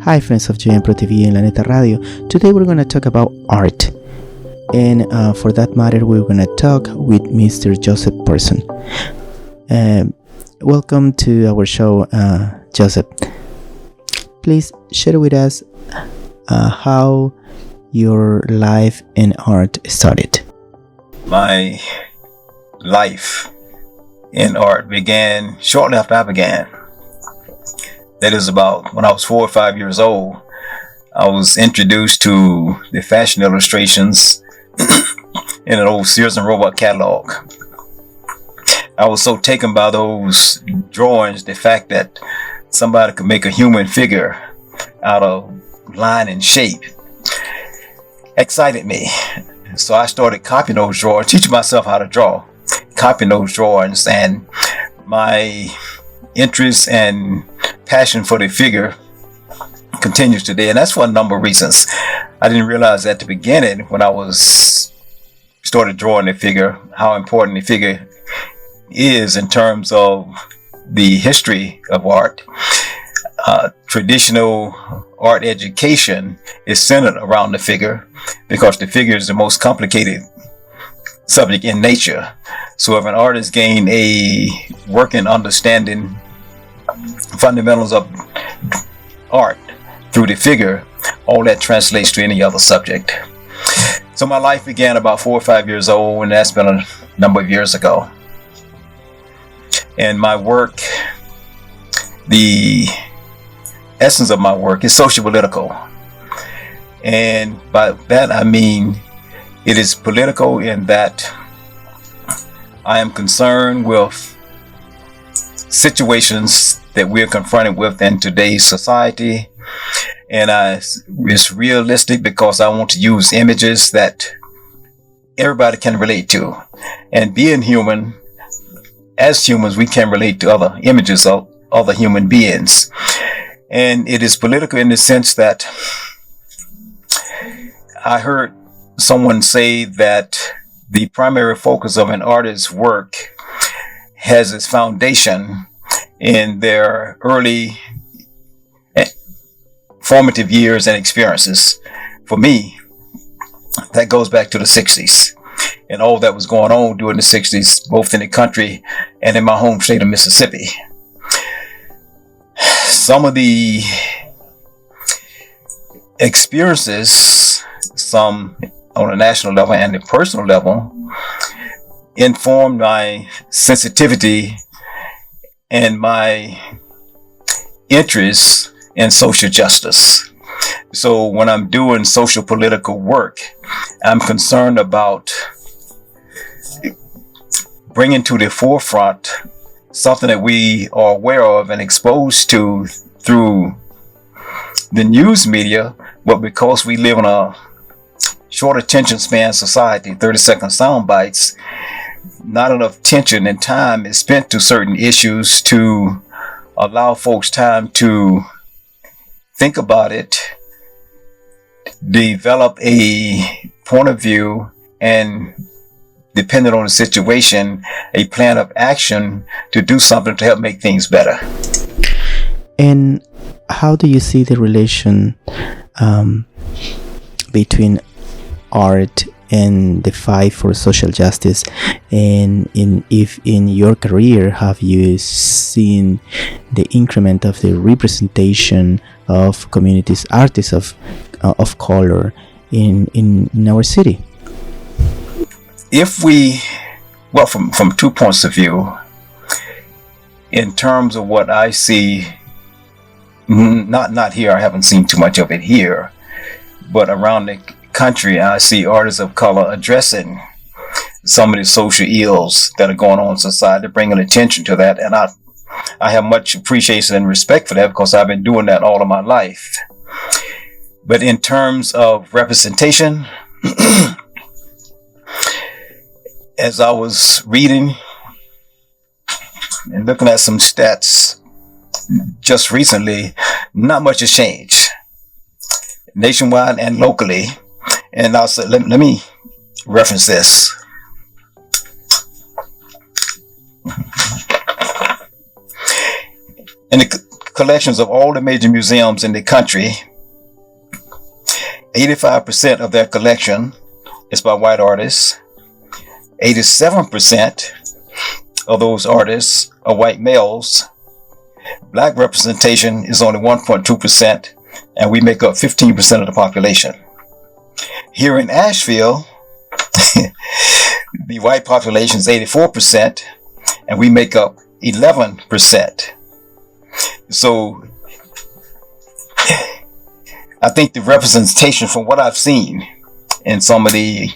Hi friends of JM Pro TV and La Neta Radio. Today we're going to talk about art. And for that matter, we're going to talk with Mr. Joseph Pearson. Welcome to our show, Joseph. Please share with us how your life in art started. My life in art began shortly after I began. That is about when I was 4 or 5 years old. I was introduced to the fashion illustrations in an old Sears and Roebuck catalog. I was so taken by those drawings, the fact that somebody could make a human figure out of line and shape excited me. So I started copying those drawings, teaching myself how to draw, copying those drawings, and my interest and passion for the figure continues today, and that's for a number of reasons. I didn't realize at the beginning when I started drawing the figure how important the figure is in terms of the history of art. Traditional art education is centered around the figure because the figure is the most complicated subject in nature. So if an artist gain a working understanding fundamentals of art through the figure, all that translates to any other subject. So my life began about 4 or 5 years old, and that's been a number of years ago. And my work, the essence of my work is socio-political. And by that I mean it is political in that I am concerned with situations that we're confronted with in today's society, and it's realistic because I want to use images that everybody can relate to. And being human, as humans, we can relate to other images of other human beings. And it is political in the sense that I heard someone say that the primary focus of an artist's work has its foundation in their early formative years and experiences. For me, that goes back to the 60s and all that was going on during the 60s, both in the country and in my home state of Mississippi. Some of the experiences, some on a national level and a personal level, informed my sensitivity and my interest in social justice. So when I'm doing social political work, I'm concerned about bringing to the forefront something that we are aware of and exposed to through the news media, but because we live in a short attention span society, 30-second sound bites, not enough attention and time is spent to certain issues to allow folks time to think about it, develop a point of view, and depending on the situation, a plan of action to do something to help make things better. And how do you see the relation between art and the fight for social justice, and if in your career have you seen the increment of the representation of communities, artists of color in our city? If we, well, from 2 points of view, in terms of what I see, not here, I haven't seen too much of it here, but around the country, I see artists of color addressing some of the social ills that are going on in society, bringing attention to that, and I have much appreciation and respect for that because I've been doing that all of my life. But in terms of representation, as I was reading and looking at some stats just recently, not much has changed nationwide and locally. And I'll say, let me reference this. In the collections of all the major museums in the country, 85% of their collection is by white artists. 87% of those artists are white males. Black representation is only 1.2%, and we make up 15% of the population. Here in Asheville, the white population is 84%, and we make up 11%. So I think the representation, from what I've seen in some of the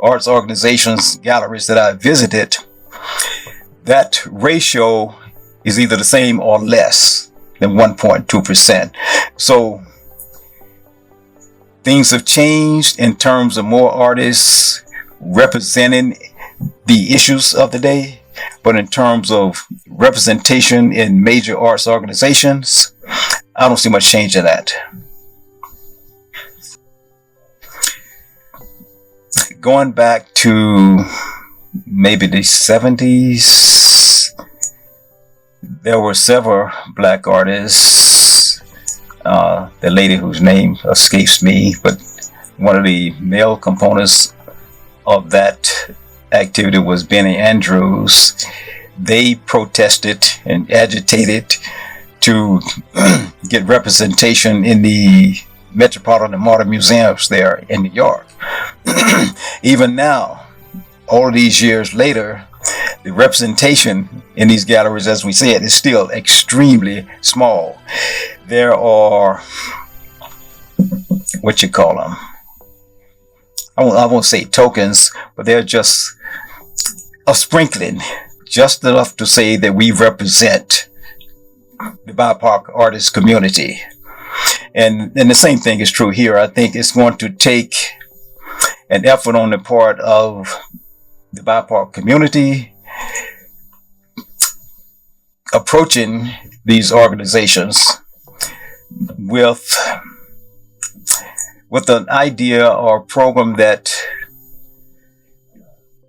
arts organizations, galleries that I've visited, that ratio is either the same or less than 1.2%. So things have changed in terms of more artists representing the issues of the day, but in terms of representation in major arts organizations, I don't see much change in that. Going back to maybe the 70s, there were several black artists. The lady whose name escapes me, but one of the male components of that activity was Benny Andrews. They protested and agitated to get representation in the Metropolitan Modern Museums there in New York. Even now, all of these years later, the representation in these galleries, as we said, is still extremely small. There are, what you call them, I won't say tokens, but they're just a sprinkling, just enough to say that we represent the BIPOC artist community. And the same thing is true here. I think it's going to take an effort on the part of the BIPOC community approaching these organizations with an idea or program that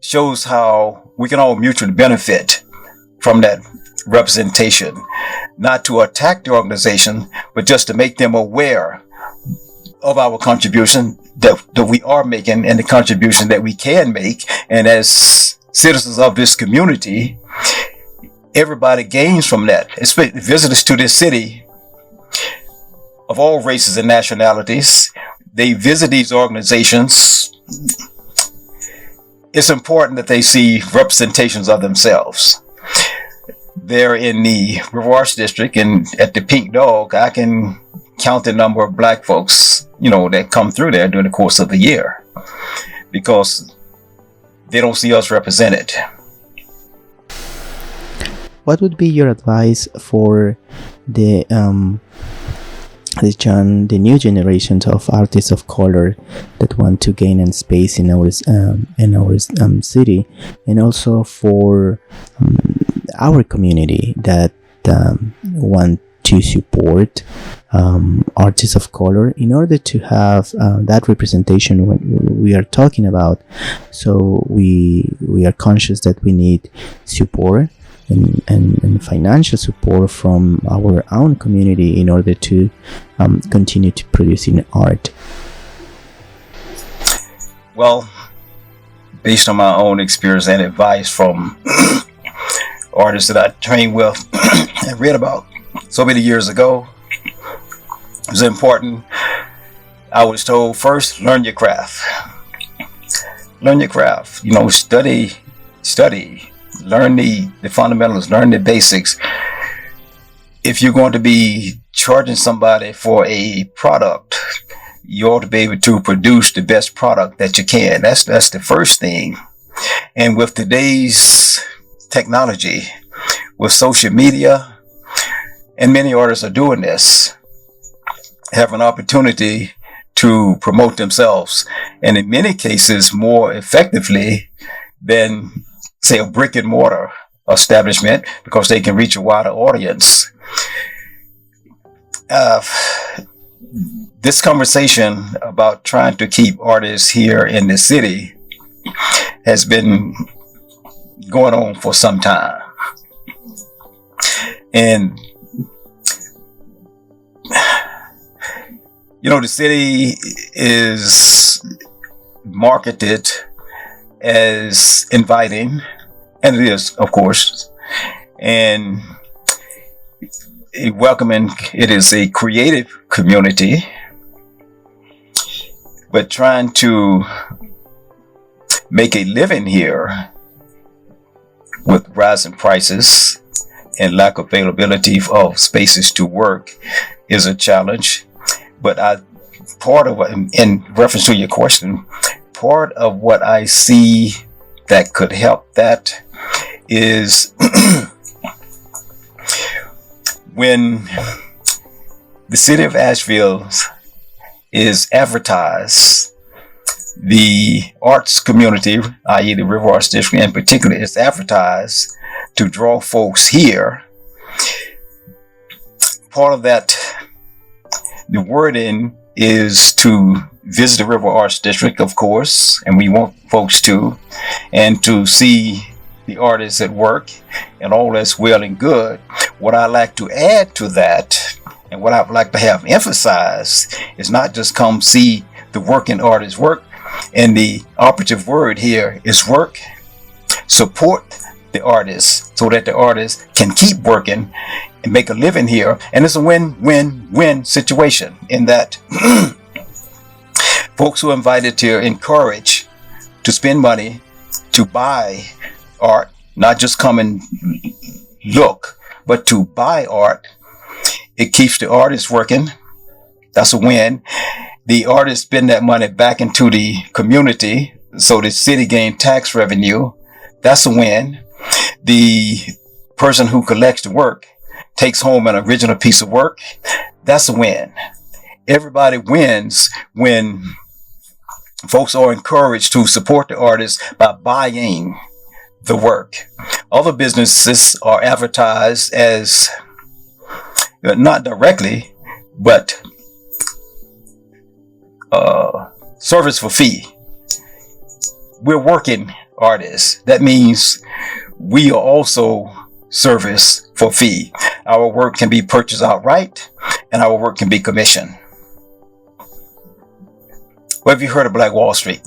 shows how we can all mutually benefit from that representation, not to attack the organization, but just to make them aware of our contribution that we are making and the contribution that we can make. And as citizens of this community, everybody gains from that. Especially visitors to this city of all races and nationalities, they visit these organizations. It's important that they see representations of themselves. There in the River Arts District and at the Pink Dog, I can count the number of black folks, that come through there during the course of the year, because they don't see us represented. What would be your advice for the new generations of artists of color that want to gain a space in our city, and also for our community that want to support artists of color in order to have that representation when we are talking about? So we are conscious that we need support and financial support from our own community in order to continue to producing art. Well, based on my own experience and advice from artists that I trained with and read about so many years ago, it was important. I was told, first, learn your craft. Learn your craft. Study. Learn the fundamentals, learn the basics. If you're going to be charging somebody for a product, you ought to be able to produce the best product that you can. That's the first thing. And with today's technology, with social media, and many artists are doing this, have an opportunity to promote themselves, and in many cases more effectively than, say, a brick and mortar establishment, because they can reach a wider audience. This conversation about trying to keep artists here in the city has been going on for some time. And The city is marketed as inviting, and it is, of course, and welcoming. It is a creative community, but trying to make a living here with rising prices and lack of availability of spaces to work is a challenge. But part of, in reference to your question, part of what I see that could help that is when the city of Asheville is advertised, the arts community, i.e. the River Arts District in particular, is advertised to draw folks here. Part of that, the wording is to visit the River Arts District, of course, and we want folks to, and to see the artists at work, and all that's well and good. What I like to add to that, and what I'd like to have emphasized, is not just come see the working artists work, and the operative word here is work. Support the artists so that the artists can keep working and make a living here. And it's a win-win-win situation in that folks who are invited here encourage to spend money to buy art, not just come and look, but to buy art. It keeps the artists working. That's a win. The artists spend that money back into the community, so the city gains tax revenue. That's a win. The person who collects the work takes home an original piece of work. That's a win. Everybody wins when folks are encouraged to support the artists by buying the work. Other businesses are advertised as, not directly, but service for fee. We're working artists. That means we are also service for fee. Our work can be purchased outright, and our work can be commissioned. Well, have you heard of Black Wall Street?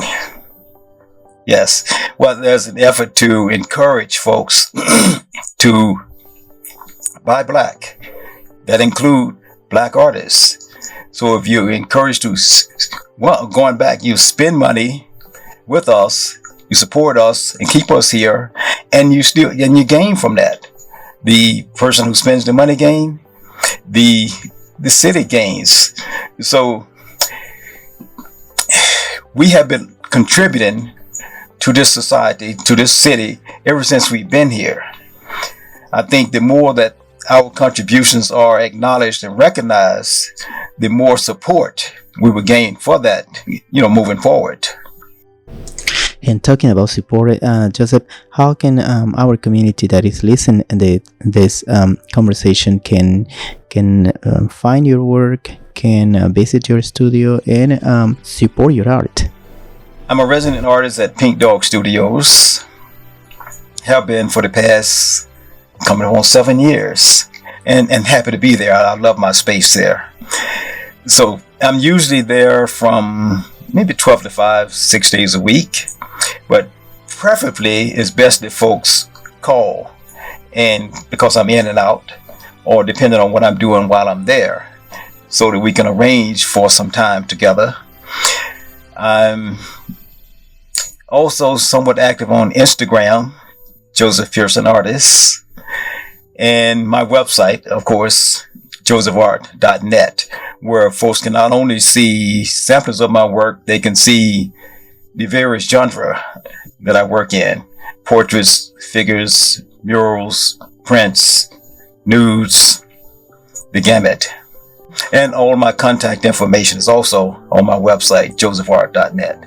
Yes. Well, there's an effort to encourage folks to buy black. That include black artists. So if you're encouraged to, going back, you spend money with us, you support us and keep us here, and you gain from that. The person who spends the money gain, the city gains. So we have been contributing to this society, to this city, ever since we've been here. I think the more that our contributions are acknowledged and recognized, the more support we will gain for that, moving forward. And talking about support, Joseph, how can our community that is listening to this conversation can find your work, can visit your studio, and support your art? I'm a resident artist at Pink Dog Studios. Have been for the past coming on 7 years, and happy to be there. I love my space there. So I'm usually there from maybe 12 to 5, 6 days a week. But preferably, it's best that folks call, and because I'm in and out, or depending on what I'm doing while I'm there, so that we can arrange for some time together. I'm also somewhat active on Instagram, Joseph Pearson Artist, and my website, of course, josephart.net, where folks can not only see samples of my work, they can see the various genre that I work in: portraits, figures, murals, prints, nudes, the gamut. And all my contact information is also on my website, josephart.net.